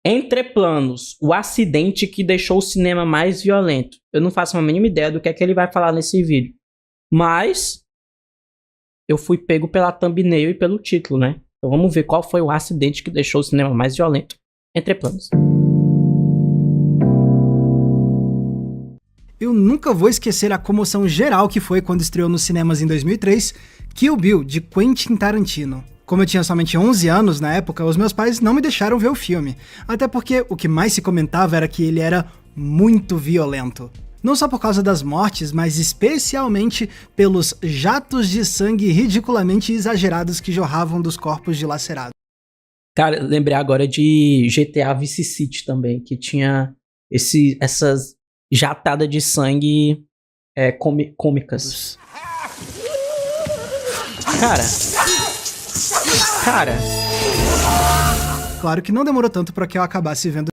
Entre planos, o acidente que deixou o cinema mais violento. Eu não faço a mínima ideia do que é que ele vai falar nesse vídeo. Mas eu fui pego pela thumbnail e pelo título, né? Então vamos ver qual foi o acidente que deixou o cinema mais violento. Entre planos. Eu nunca vou esquecer a comoção geral que foi quando estreou nos cinemas em 2003, Kill Bill, de Quentin Tarantino. Como eu tinha somente 11 anos na época, os meus pais não me deixaram ver o filme, até porque o que mais se comentava era que ele era muito violento. Não só por causa das mortes, mas especialmente pelos jatos de sangue ridiculamente exagerados que jorravam dos corpos dilacerados. Cara, lembrei agora de GTA Vice City também, que tinha essas jatadas de sangue cômicas. Cara. Claro que não demorou tanto para que eu acabasse vendo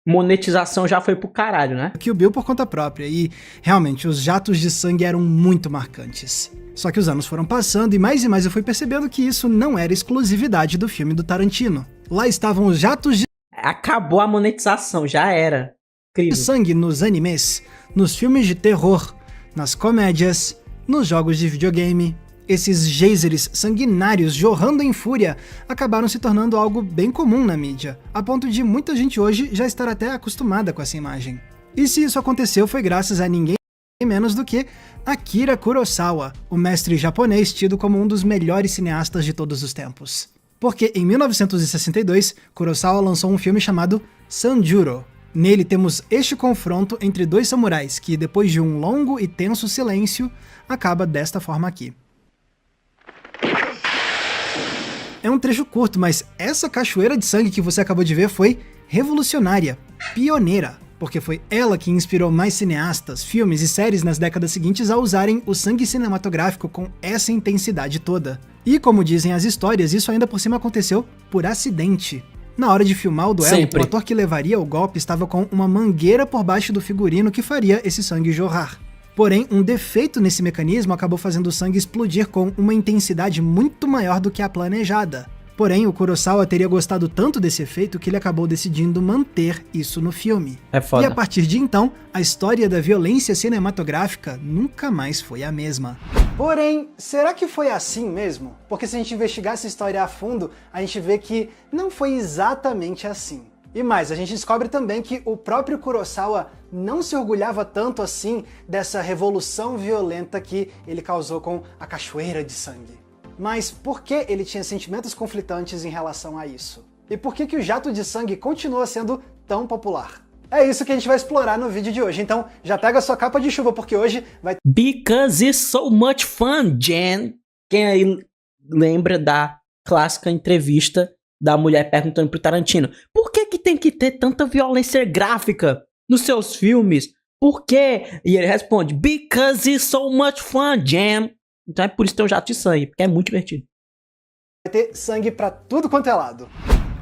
Monetização já foi pro caralho, né? Kill Bill por conta própria, e realmente os jatos de sangue eram muito marcantes. Só que os anos foram passando e mais eu fui percebendo que isso não era exclusividade do filme do Tarantino. Lá estavam os jatos de Acabou a monetização, já era. Incrível. sangue nos animes, nos filmes de terror, nas comédias, nos jogos de videogame. Esses geysers sanguinários jorrando em fúria acabaram se tornando algo bem comum na mídia, a ponto de muita gente hoje já estar até acostumada com essa imagem. E se isso aconteceu foi graças a ninguém menos do que Akira Kurosawa, o mestre japonês tido como um dos melhores cineastas de todos os tempos. Porque em 1962, Kurosawa lançou um filme chamado Sanjuro. Nele temos este confronto entre dois samurais que, depois de um longo e tenso silêncio, acaba desta forma aqui. É um trecho curto, mas essa cachoeira de sangue que você acabou de ver foi revolucionária, pioneira, porque foi ela que inspirou mais cineastas, filmes e séries nas décadas seguintes a usarem o sangue cinematográfico com essa intensidade toda. E como dizem as histórias, isso ainda por cima aconteceu por acidente. Na hora de filmar o duelo, o ator que levaria o golpe estava com uma mangueira por baixo do figurino que faria esse sangue jorrar. Porém, um defeito nesse mecanismo acabou fazendo o sangue explodir com uma intensidade muito maior do que a planejada. Porém, o Kurosawa teria gostado tanto desse efeito que ele acabou decidindo manter isso no filme. É foda. E a partir de então, a história da violência cinematográfica nunca mais foi a mesma. Porém, será que foi assim mesmo? Porque se a gente investigar essa história a fundo, a gente vê que não foi exatamente assim. E mais, a gente descobre também que o próprio Kurosawa não se orgulhava tanto assim dessa revolução violenta que ele causou com a cachoeira de sangue. Mas por que ele tinha sentimentos conflitantes em relação a isso? E por que o jato de sangue continua sendo tão popular? É isso que a gente vai explorar no vídeo de hoje, então já pega a sua capa de chuva, porque hoje vai... Because it's so much fun, Jen! Quem aí lembra da clássica entrevista da mulher perguntando pro Tarantino: por que tem que ter tanta violência gráfica nos seus filmes? Por quê? E ele responde: because it's so much fun, Jam. Então é por isso que tem um jato de sangue, porque é muito divertido. Vai ter sangue pra tudo quanto é lado.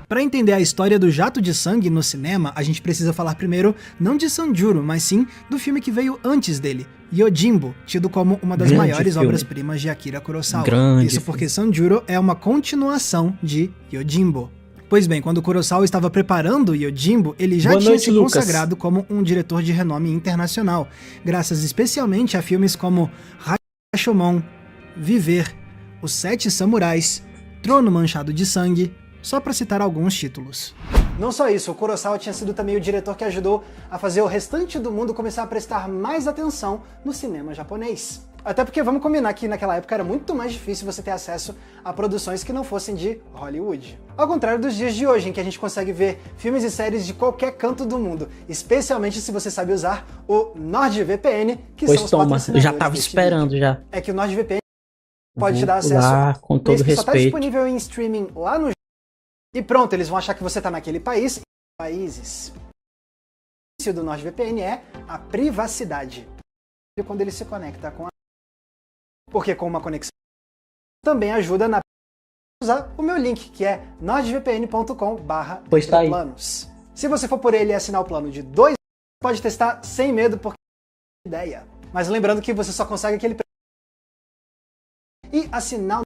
Para entender a história do jato de sangue no cinema, a gente precisa falar primeiro não de Sanjuro, mas sim do filme que veio antes dele, Yojimbo, tido como uma das maiores obras-primas de Akira Kurosawa. Isso porque Sanjuro é uma continuação de Yojimbo. Pois bem, quando Kurosawa estava preparando Yojimbo, ele já tinha se consagrado como um diretor de renome internacional, graças especialmente a filmes como Rashomon, Viver, Os Sete Samurais, Trono Manchado de Sangue, só para citar alguns títulos. Não só isso, o Kurosawa tinha sido também o diretor que ajudou a fazer o restante do mundo começar a prestar mais atenção no cinema japonês. Até porque vamos combinar que naquela época era muito mais difícil você ter acesso a produções que não fossem de Hollywood. Ao contrário dos dias de hoje, em que a gente consegue ver filmes e séries de qualquer canto do mundo, especialmente se você sabe usar o NordVPN, que são os patrocinadores. Eu já tava esperando já. É que o NordVPN pode te dar acesso com todo respeito. Só tá disponível em streaming lá no... E pronto, eles vão achar que você tá naquele país. Países. O início do NordVPN é a privacidade. Quando ele se conecta com a... Porque com uma conexão também ajuda na... usar o meu link, que é nordvpn.com/planos. Se você for por ele e assinar o plano de 2, pode testar sem medo, porque é ideia. Mas lembrando que você só consegue aquele... E assinar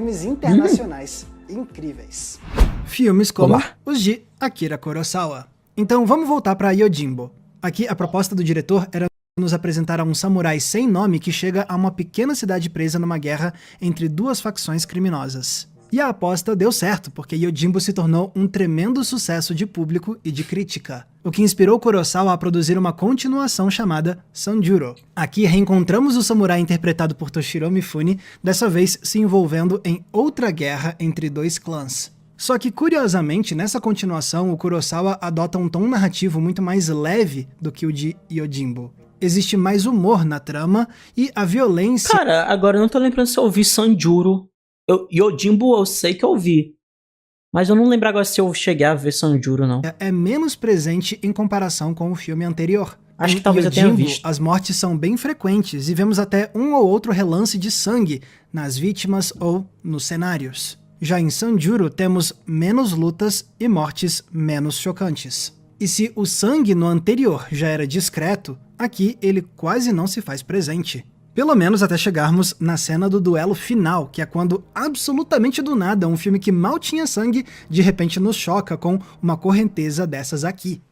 filmes internacionais incríveis. Filmes como os de Akira Kurosawa. Então vamos voltar para Yojimbo. Aqui a proposta do diretor era nos apresentar a um samurai sem nome que chega a uma pequena cidade presa numa guerra entre duas facções criminosas. E a aposta deu certo, porque Yojimbo se tornou um tremendo sucesso de público e de crítica, o que inspirou Kurosawa a produzir uma continuação chamada Sanjuro. Aqui reencontramos o samurai interpretado por Toshiro Mifune, dessa vez se envolvendo em outra guerra entre dois clãs. Só que, curiosamente, nessa continuação, o Kurosawa adota um tom narrativo muito mais leve do que o de Yojimbo. Existe mais humor na trama e a violência... Cara, agora eu não tô lembrando se eu ouvi Sanjuro. Yojimbo eu sei que eu ouvi. Mas eu não lembro agora se eu cheguei a ver Sanjuro, não. É menos presente em comparação com o filme anterior. Acho que talvez eu tenha visto. As mortes são bem frequentes e vemos até um ou outro relance de sangue nas vítimas ou nos cenários. Já em Sanjuro temos menos lutas e mortes menos chocantes. E se o sangue no anterior já era discreto, aqui ele quase não se faz presente. Pelo menos até chegarmos na cena do duelo final, que é quando, absolutamente do nada, um filme que mal tinha sangue, de repente nos choca com uma correnteza dessas aqui.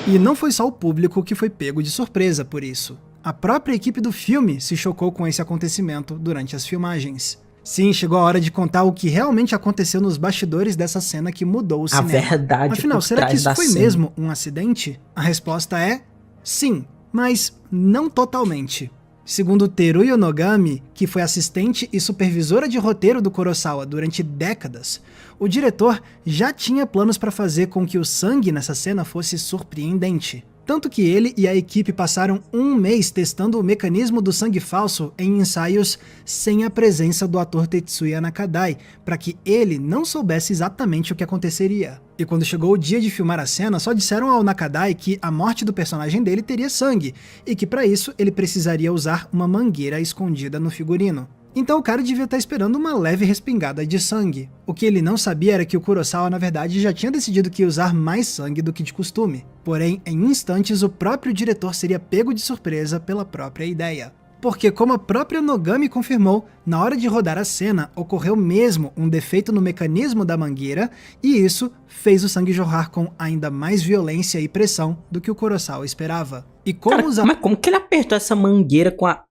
E não foi só o público que foi pego de surpresa por isso. A própria equipe do filme se chocou com esse acontecimento durante as filmagens. Sim, chegou a hora de contar o que realmente aconteceu nos bastidores dessa cena que mudou o cinema. A verdade. Afinal, será que isso foi cena mesmo um acidente? A resposta é sim. Mas não totalmente. Segundo Teruya Nogami, que foi assistente e supervisora de roteiro do Kurosawa durante décadas, o diretor já tinha planos para fazer com que o sangue nessa cena fosse surpreendente. Tanto que ele e a equipe passaram um mês testando o mecanismo do sangue falso em ensaios sem a presença do ator Tetsuya Nakadai, para que ele não soubesse exatamente o que aconteceria. E quando chegou o dia de filmar a cena, só disseram ao Nakadai que a morte do personagem dele teria sangue, e que para isso ele precisaria usar uma mangueira escondida no figurino. Então o cara devia estar esperando uma leve respingada de sangue. O que ele não sabia era que o Kurosawa na verdade já tinha decidido que ia usar mais sangue do que de costume. Porém, em instantes o próprio diretor seria pego de surpresa pela própria ideia. Porque, como a própria Nogami confirmou, na hora de rodar a cena, ocorreu mesmo um defeito no mecanismo da mangueira, e isso fez o sangue jorrar com ainda mais violência e pressão do que o Kurosawa esperava. E como Mas como que ele apertou essa mangueira com a...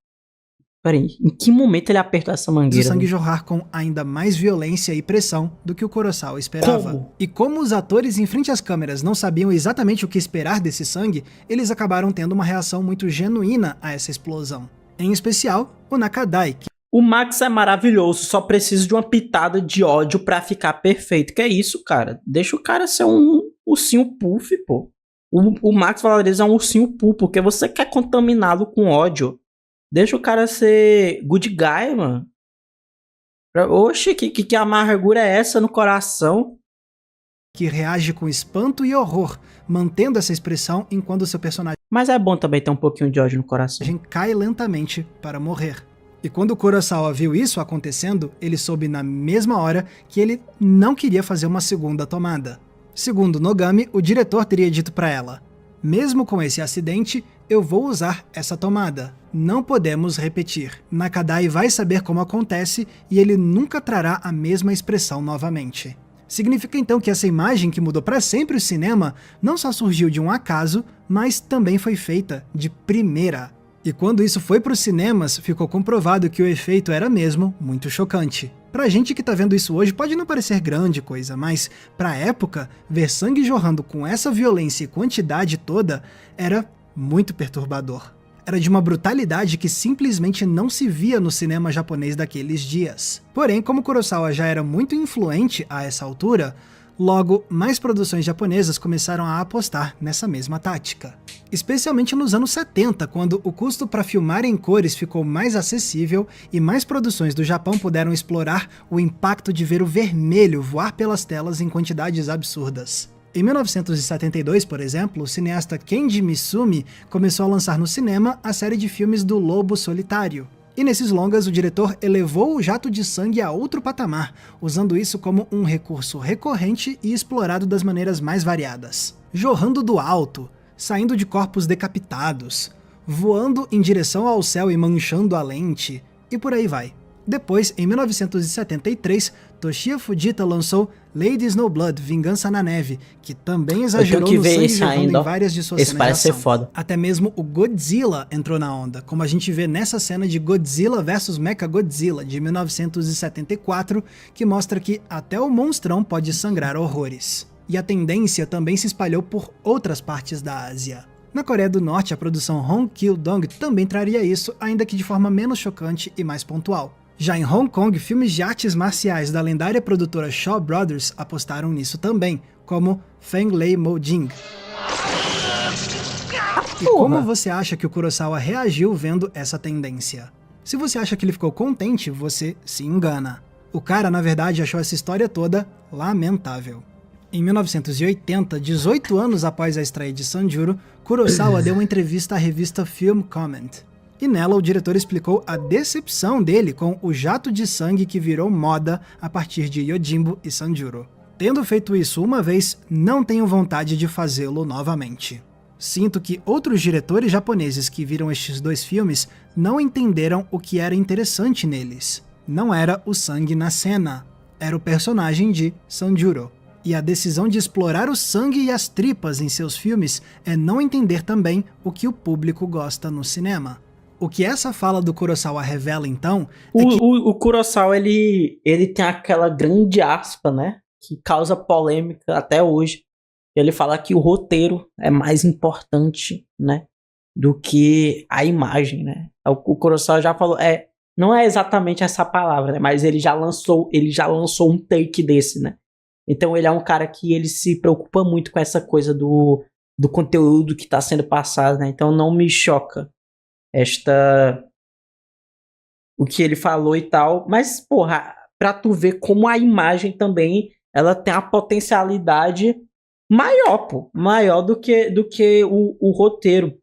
Peraí, em que momento ele apertou essa mangueira? O sangue jorrar com ainda mais violência e pressão do que o Kurosawa esperava. Como? E como os atores em frente às câmeras não sabiam exatamente o que esperar desse sangue, eles acabaram tendo uma reação muito genuína a essa explosão. Em especial, o Nakadai. O Max é maravilhoso, só precisa de uma pitada de ódio pra ficar perfeito. Que é isso, cara? Deixa o cara ser um ursinho puff, pô. O Max Valeriz é um ursinho puff, porque você quer contaminá-lo com ódio. Deixa o cara ser good guy, mano. Oxe, que amargura é essa no coração? Que reage com espanto e horror, mantendo essa expressão enquanto seu personagem... Mas é bom também ter um pouquinho de ódio no coração. ...cai lentamente para morrer. E quando o Kurosawa viu isso acontecendo, ele soube na mesma hora que ele não queria fazer uma segunda tomada. Segundo Nogami, o diretor teria dito para ela: mesmo com esse acidente, eu vou usar essa tomada. Não podemos repetir. Nakadai vai saber como acontece e ele nunca trará a mesma expressão novamente. Significa então que essa imagem que mudou para sempre o cinema não só surgiu de um acaso, mas também foi feita de primeira. E quando isso foi para os cinemas, ficou comprovado que o efeito era mesmo muito chocante. Pra gente que tá vendo isso hoje pode não parecer grande coisa, mas pra época, ver sangue jorrando com essa violência e quantidade toda era muito perturbador. Era de uma brutalidade que simplesmente não se via no cinema japonês daqueles dias. Porém, como Kurosawa já era muito influente a essa altura, logo mais produções japonesas começaram a apostar nessa mesma tática. Especialmente nos anos 70, quando o custo para filmar em cores ficou mais acessível e mais produções do Japão puderam explorar o impacto de ver o vermelho voar pelas telas em quantidades absurdas. Em 1972, por exemplo, o cineasta Kenji Misumi começou a lançar no cinema a série de filmes do Lobo Solitário. E nesses longas, o diretor elevou o jato de sangue a outro patamar, usando isso como um recurso recorrente e explorado das maneiras mais variadas. Jorrando do alto, saindo de corpos decapitados, voando em direção ao céu e manchando a lente, e por aí vai. Depois, em 1973, Toshiya Fujita lançou Lady Snowblood, Vingança na Neve, que também exagerou no sangue jorrando em várias de suas cenas de ação. Ser foda. Até mesmo o Godzilla entrou na onda, como a gente vê nessa cena de Godzilla vs Mechagodzilla, de 1974, que mostra que até o monstrão pode sangrar horrores. E a tendência também se espalhou por outras partes da Ásia. Na Coreia do Norte, a produção Hong Kil-dong também traria isso, ainda que de forma menos chocante e mais pontual. Já em Hong Kong, filmes de artes marciais da lendária produtora Shaw Brothers apostaram nisso também, como Feng Lei Mo Jing. E como você acha que o Kurosawa reagiu vendo essa tendência? Se você acha que ele ficou contente, você se engana. O cara, na verdade, achou essa história toda lamentável. Em 1980, 18 anos após a estreia de Sanjuro, Kurosawa deu uma entrevista à revista Film Comment. E nela o diretor explicou a decepção dele com o jato de sangue que virou moda a partir de Yojimbo e Sanjuro. Tendo feito isso uma vez, não tenho vontade de fazê-lo novamente. Sinto que outros diretores japoneses que viram estes dois filmes não entenderam o que era interessante neles. Não era o sangue na cena, era o personagem de Sanjuro. E a decisão de explorar o sangue e as tripas em seus filmes é não entender também o que o público gosta no cinema. O que essa fala do Kurosawa revela, então, é que... O Kurosawa, ele tem aquela grande aspa, né? Que causa polêmica até hoje. Ele fala que o roteiro é mais importante, né? Do que a imagem, né? O Kurosawa já falou... não é exatamente essa palavra, né? Mas ele já lançou um take desse, né? Então ele é um cara que ele se preocupa muito com essa coisa do conteúdo que está sendo passado, né? Então não me choca o que ele falou e tal, mas porra, pra tu ver como a imagem também, ela tem a potencialidade maior do que o roteiro,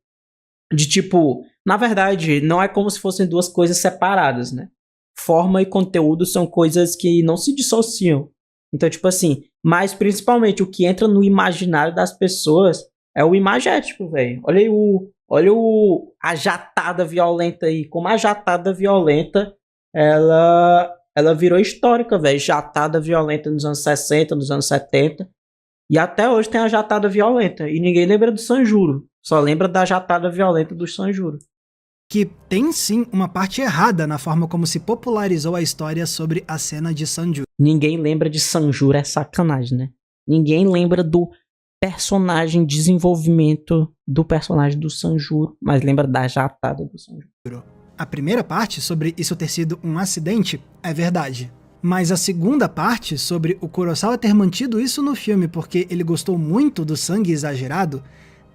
de tipo, na verdade, não é como se fossem duas coisas separadas, né? Forma e conteúdo são coisas que não se dissociam, então tipo assim, mas principalmente o que entra no imaginário das pessoas é o imagético, velho. Olha a jatada violenta aí. Como a jatada violenta, ela virou histórica, velho. Jatada violenta nos anos 60, nos anos 70. E até hoje tem a jatada violenta. E ninguém lembra do Sanjuro. Só lembra da jatada violenta do Sanjuro. Que tem sim uma parte errada na forma como se popularizou a história sobre a cena de Sanjuro. Ninguém lembra de Sanjuro, é sacanagem, né? Ninguém lembra do personagem, desenvolvimento do personagem do Sanjuro, mas lembra da jatada do Sanjuro. A primeira parte, sobre isso ter sido um acidente, é verdade. Mas a segunda parte, sobre o Kurosawa ter mantido isso no filme porque ele gostou muito do sangue exagerado,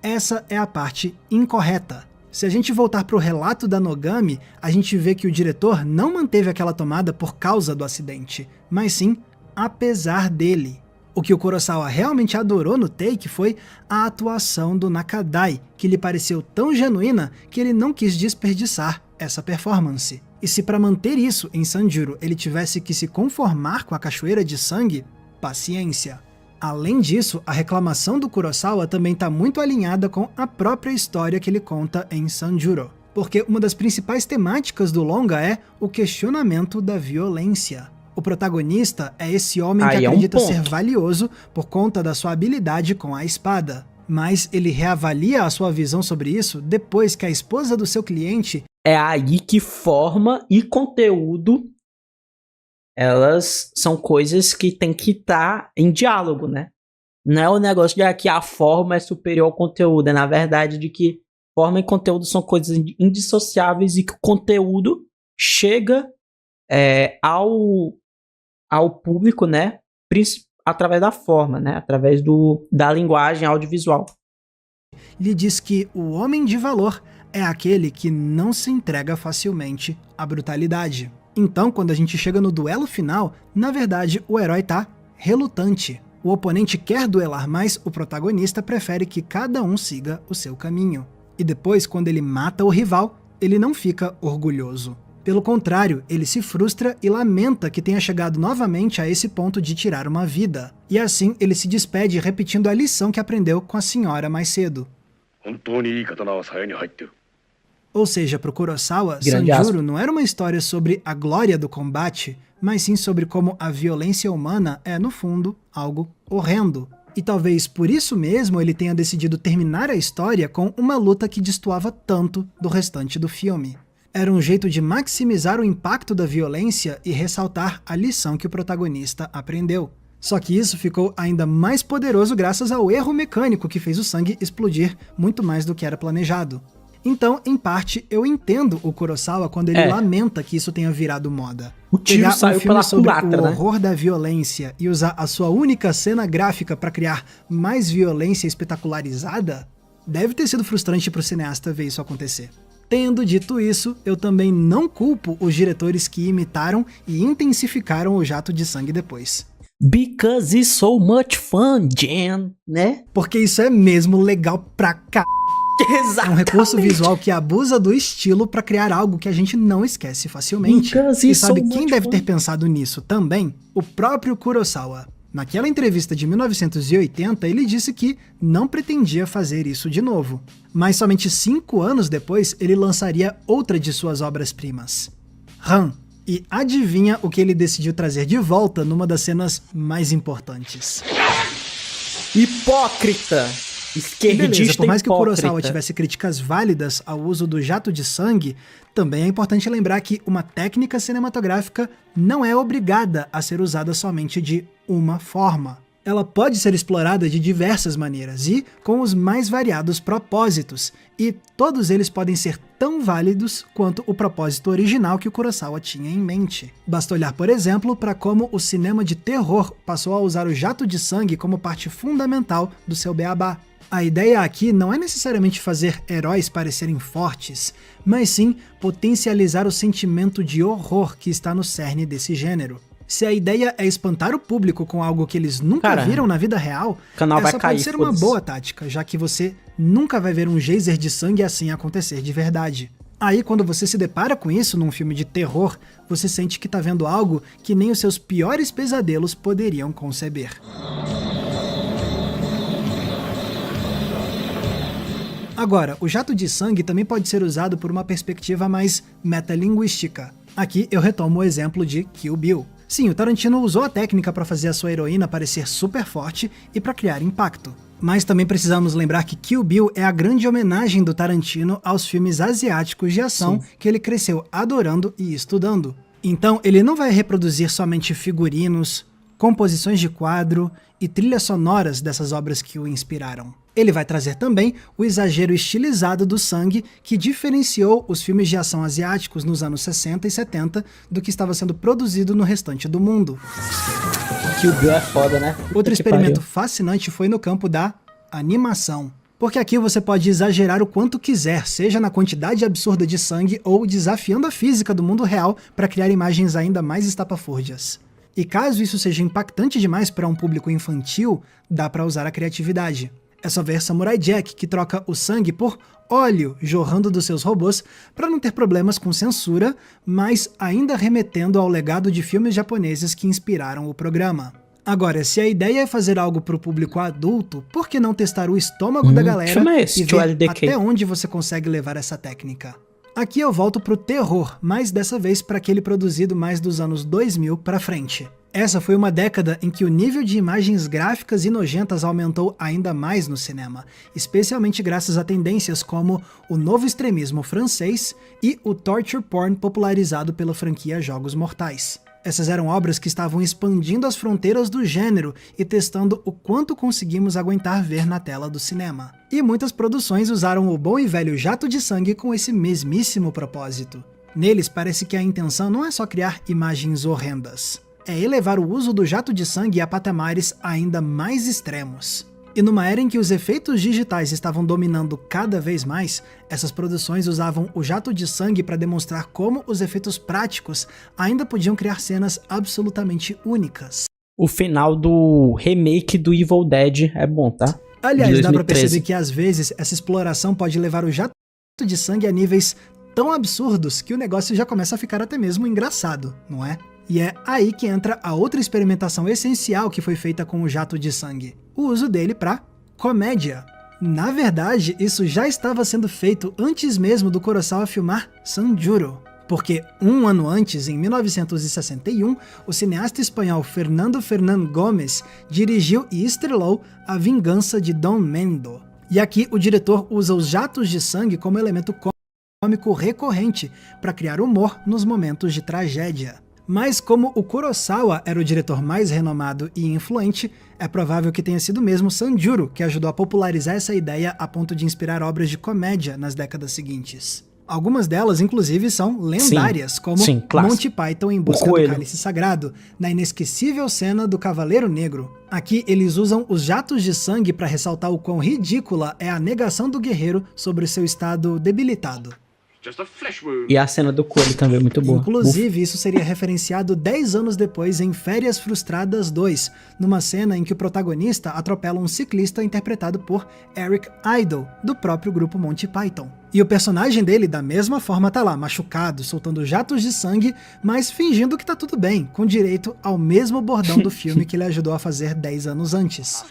essa é a parte incorreta. Se a gente voltar para o relato da Nogami, a gente vê que o diretor não manteve aquela tomada por causa do acidente, mas sim apesar dele. O que o Kurosawa realmente adorou no take foi a atuação do Nakadai, que lhe pareceu tão genuína que ele não quis desperdiçar essa performance. E se para manter isso em Sanjuro ele tivesse que se conformar com a cachoeira de sangue, paciência. Além disso, a reclamação do Kurosawa também está muito alinhada com a própria história que ele conta em Sanjuro. Porque uma das principais temáticas do longa é o questionamento da violência. O protagonista é esse homem que acredita ser valioso por conta da sua habilidade com a espada. Mas ele reavalia a sua visão sobre isso depois que a esposa do seu cliente... É aí que forma e conteúdo, elas são coisas que tem que estar em diálogo, né? Não é o negócio de que a forma é superior ao conteúdo, é na verdade de que forma e conteúdo são coisas indissociáveis e que o conteúdo chega ao público, né? Através da forma, né? Através da linguagem audiovisual. Ele diz que o homem de valor é aquele que não se entrega facilmente à brutalidade. Então, quando a gente chega no duelo final, na verdade o herói tá relutante. O oponente quer duelar, mas o protagonista prefere que cada um siga o seu caminho. E depois, quando ele mata o rival, ele não fica orgulhoso. Pelo contrário, ele se frustra e lamenta que tenha chegado novamente a esse ponto de tirar uma vida. E assim, ele se despede repetindo a lição que aprendeu com a senhora mais cedo. Ou seja, para o Kurosawa, Grande Sanjuro não era uma história sobre a glória do combate, mas sim sobre como a violência humana é, no fundo, algo horrendo. E talvez por isso mesmo ele tenha decidido terminar a história com uma luta que destoava tanto do restante do filme. Era um jeito de maximizar o impacto da violência e ressaltar a lição que o protagonista aprendeu. Só que isso ficou ainda mais poderoso graças ao erro mecânico que fez o sangue explodir muito mais do que era planejado. Então, em parte, eu entendo o Kurosawa quando ele lamenta que isso tenha virado moda. O tiro saiu pela culatra, o horror da violência e usar a sua única cena gráfica para criar mais violência espetacularizada, deve ter sido frustrante para o cineasta ver isso acontecer. Tendo dito isso, eu também não culpo os diretores que imitaram e intensificaram o jato de sangue depois. Because it's so much fun, Jen, né? Porque isso é mesmo legal pra c****. Exatamente. É um recurso visual que abusa do estilo pra criar algo que a gente não esquece facilmente. E sabe quem deve ter pensado nisso também? O próprio Kurosawa. Naquela entrevista de 1980, ele disse que não pretendia fazer isso de novo. Mas somente 5 anos depois, ele lançaria outra de suas obras-primas, Han. E adivinha o que ele decidiu trazer de volta numa das cenas mais importantes? Hipócrita! Esquerdista. Beleza, por mais que o hipócrita. Kurosawa tivesse críticas válidas ao uso do jato de sangue, também é importante lembrar que uma técnica cinematográfica não é obrigada a ser usada somente de uma forma. Ela pode ser explorada de diversas maneiras e com os mais variados propósitos, e todos eles podem ser tão válidos quanto o propósito original que o Kurosawa tinha em mente. Basta olhar, por exemplo, para como o cinema de terror passou a usar o jato de sangue como parte fundamental do seu beabá. A ideia aqui não é necessariamente fazer heróis parecerem fortes, mas sim potencializar o sentimento de horror que está no cerne desse gênero. Se a ideia é espantar o público com algo que eles nunca viram na vida real, essa pode ser uma boa tática, já que você nunca vai ver um geyser de sangue assim acontecer de verdade. Aí, quando você se depara com isso num filme de terror, você sente que tá vendo algo que nem os seus piores pesadelos poderiam conceber. Agora, o jato de sangue também pode ser usado por uma perspectiva mais metalinguística. Aqui eu retomo o exemplo de Kill Bill. Sim, o Tarantino usou a técnica para fazer a sua heroína parecer super forte e para criar impacto. Mas também precisamos lembrar que Kill Bill é a grande homenagem do Tarantino aos filmes asiáticos de ação que ele cresceu adorando e estudando. Então ele não vai reproduzir somente figurinos, composições de quadro e trilhas sonoras dessas obras que o inspiraram. Ele vai trazer também o exagero estilizado do sangue que diferenciou os filmes de ação asiáticos nos anos 60 e 70 do que estava sendo produzido no restante do mundo. Kill Bill é foda, né? Outro experimento fascinante foi no campo da animação. Porque aqui você pode exagerar o quanto quiser, seja na quantidade absurda de sangue ou desafiando a física do mundo real para criar imagens ainda mais estapafúrdias. E caso isso seja impactante demais para um público infantil, dá para usar a criatividade. É só ver Samurai Jack, que troca o sangue por óleo jorrando dos seus robôs para não ter problemas com censura, mas ainda remetendo ao legado de filmes japoneses que inspiraram o programa. Agora, se a ideia é fazer algo para o público adulto, por que não testar o estômago da galera e ver até onde você consegue levar essa técnica? Aqui eu volto pro terror, mas dessa vez para aquele produzido mais dos anos 2000 para frente. Essa foi uma década em que o nível de imagens gráficas e nojentas aumentou ainda mais no cinema, especialmente graças a tendências como o novo extremismo francês e o torture porn popularizado pela franquia Jogos Mortais. Essas eram obras que estavam expandindo as fronteiras do gênero e testando o quanto conseguimos aguentar ver na tela do cinema. E muitas produções usaram o bom e velho jato de sangue com esse mesmíssimo propósito. Neles parece que a intenção não é só criar imagens horrendas, é elevar o uso do jato de sangue a patamares ainda mais extremos. E numa era em que os efeitos digitais estavam dominando cada vez mais, essas produções usavam o jato de sangue para demonstrar como os efeitos práticos ainda podiam criar cenas absolutamente únicas. O final do remake do Evil Dead é bom, tá? Aliás, dá pra perceber que às vezes essa exploração pode levar o jato de sangue a níveis tão absurdos que o negócio já começa a ficar até mesmo engraçado, não é? E é aí que entra a outra experimentação essencial que foi feita com o jato de sangue, o uso dele para comédia. Na verdade, isso já estava sendo feito antes mesmo do Kurosawa filmar Sanjuro, porque um ano antes, em 1961, o cineasta espanhol Fernando Fernán Gómez dirigiu e estrelou A Vingança de Don Mendo. E aqui o diretor usa os jatos de sangue como elemento cômico recorrente para criar humor nos momentos de tragédia. Mas como o Kurosawa era o diretor mais renomado e influente, é provável que tenha sido mesmo Sanjuro que ajudou a popularizar essa ideia a ponto de inspirar obras de comédia nas décadas seguintes. Algumas delas, inclusive, são lendárias, como Monty Python em Busca do Cálice Sagrado, na inesquecível cena do Cavaleiro Negro. Aqui eles usam os jatos de sangue para ressaltar o quão ridícula é a negação do guerreiro sobre seu estado debilitado. E a cena do coelho também é muito boa. Inclusive, isso seria referenciado 10 anos depois em Férias Frustradas 2, numa cena em que o protagonista atropela um ciclista interpretado por Eric Idle, do próprio grupo Monty Python. E o personagem dele, da mesma forma, tá lá, machucado, soltando jatos de sangue, mas fingindo que tá tudo bem, com direito ao mesmo bordão do filme que ele ajudou a fazer 10 anos antes.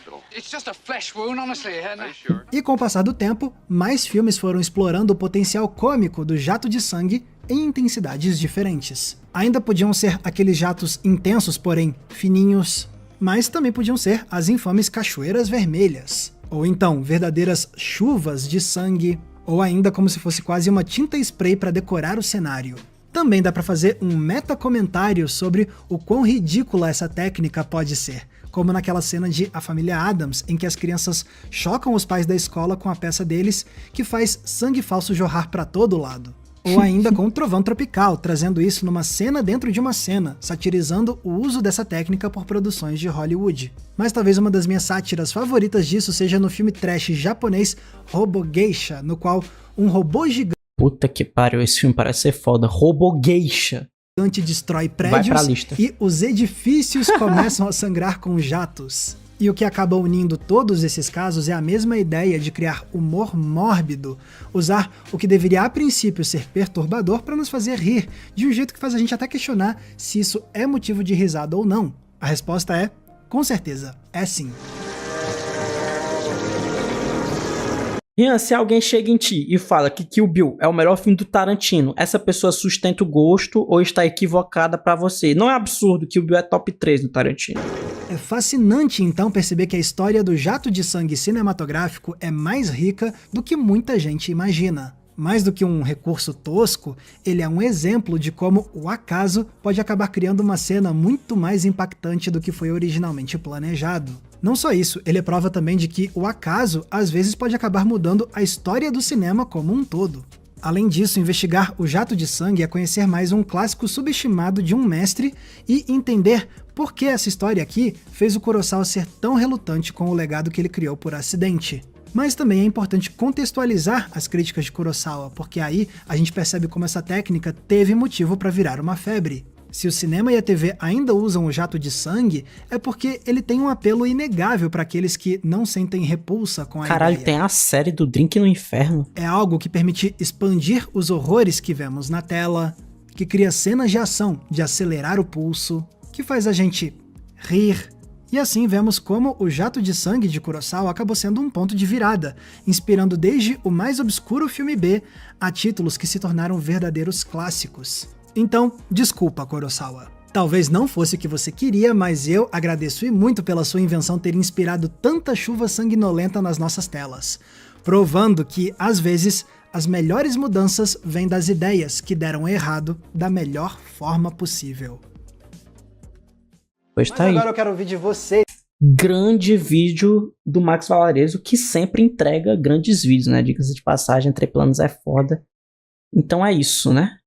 E com o passar do tempo, mais filmes foram explorando o potencial cômico do jato de sangue em intensidades diferentes. Ainda podiam ser aqueles jatos intensos, porém fininhos, mas também podiam ser as infames cachoeiras vermelhas, ou então verdadeiras chuvas de sangue, ou ainda como se fosse quase uma tinta spray para decorar o cenário. Também dá para fazer um meta-comentário sobre o quão ridícula essa técnica pode ser, como naquela cena de A Família Addams, em que as crianças chocam os pais da escola com a peça deles, que faz sangue falso jorrar para todo lado. Ou ainda com o Trovão Tropical, trazendo isso numa cena dentro de uma cena, satirizando o uso dessa técnica por produções de Hollywood. Mas talvez uma das minhas sátiras favoritas disso seja no filme trash japonês Robogeisha, no qual um robô gigante... Puta que pariu, esse filme parece ser foda. Robogeisha destrói prédios e os edifícios começam a sangrar com jatos. E o que acaba unindo todos esses casos é a mesma ideia de criar humor mórbido, usar o que deveria a princípio ser perturbador para nos fazer rir, de um jeito que faz a gente até questionar se isso é motivo de risada ou não. A resposta é, com certeza, é sim. Ian, se alguém chega em ti e fala que Kill Bill é o melhor filme do Tarantino, essa pessoa sustenta o gosto ou está equivocada pra você? Não é absurdo que Kill Bill é top 3 do Tarantino. É fascinante então perceber que a história do jato de sangue cinematográfico é mais rica do que muita gente imagina. Mais do que um recurso tosco, ele é um exemplo de como o acaso pode acabar criando uma cena muito mais impactante do que foi originalmente planejado. Não só isso, ele é prova também de que o acaso às vezes pode acabar mudando a história do cinema como um todo. Além disso, investigar o jato de sangue é conhecer mais um clássico subestimado de um mestre e entender por que essa história aqui fez o Kurosawa ser tão relutante com o legado que ele criou por acidente. Mas também é importante contextualizar as críticas de Kurosawa, porque aí a gente percebe como essa técnica teve motivo para virar uma febre. Se o cinema e a TV ainda usam o jato de sangue, é porque ele tem um apelo inegável para aqueles que não sentem repulsa com a ideia. Caralho, tem a série do Drink no Inferno. É algo que permite expandir os horrores que vemos na tela, que cria cenas de ação, de acelerar o pulso, que faz a gente rir. E assim vemos como o jato de sangue de Kurosawa acabou sendo um ponto de virada, inspirando desde o mais obscuro filme B a títulos que se tornaram verdadeiros clássicos. Então, desculpa, Kurosawa. Talvez não fosse o que você queria, mas eu agradeço e muito pela sua invenção ter inspirado tanta chuva sanguinolenta nas nossas telas, provando que, às vezes, as melhores mudanças vêm das ideias que deram errado da melhor forma possível. Pois tá mas aí. Agora eu quero ouvir de você. Grande vídeo do Max Valarezo, que sempre entrega grandes vídeos, né? Dicas de passagem, Entre Planos é foda. Então é isso, né?